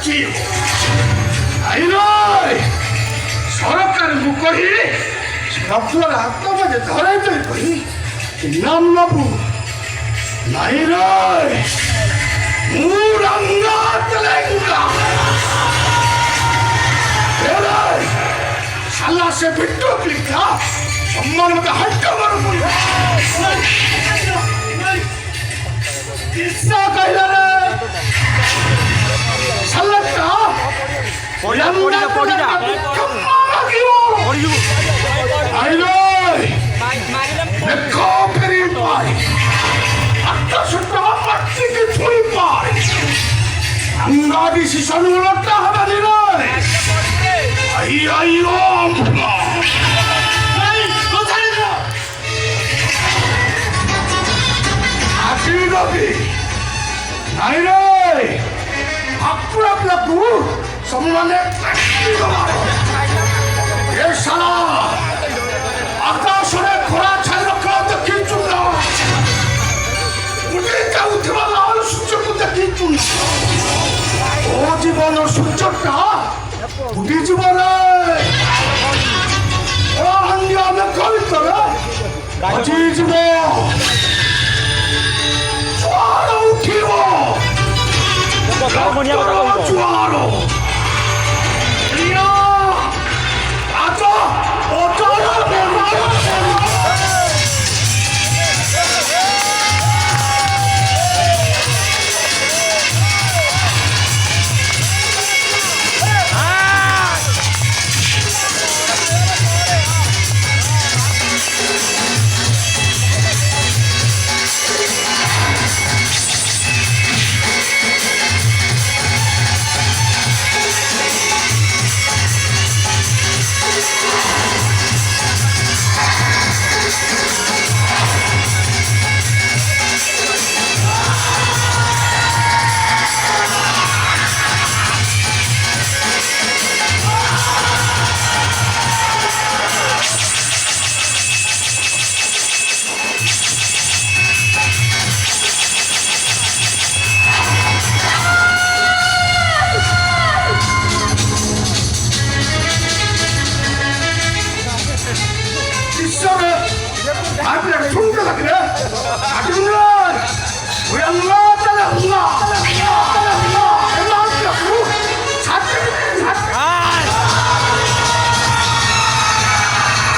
ବଞ୍ଚିବ। ସରକାରଙ୍କୁ କହି ଡକ୍ଟର ହାତବାଜେ ଧରାଇ ଦେଇ କହି ଇନାମ ନବୁ। ନାଇଁ ରେ ମୁଁ ରଙ୍ଗା ତେଲେଙ୍ଗା শালা সে ভিডিও ক্লিপটা সম্মান মতো হাইটা মারো বল কিসা কইলা রে শালাটা পড়িয়া আইলো দেখো ফেরি পাই আত্মা সত্য পাচ্ছিকে ছুঁই পাই আঙ্গা ডিসিশন গুলোটা হবে রে আইও নাই রে আপনাকে সম্মানে এ শালা আকাশরে খোলা ছাই রক্ষা দেখিছু না উঠে যাউথিবা লাল সূর্যকে দেখিছু না ও জীবন সূর্যটা উঠি জীবনে ও হাঙ্গি আমি কবিতরে বাজি জীব জোয়ার উঠিব জোয়ার সুন্দর লাগে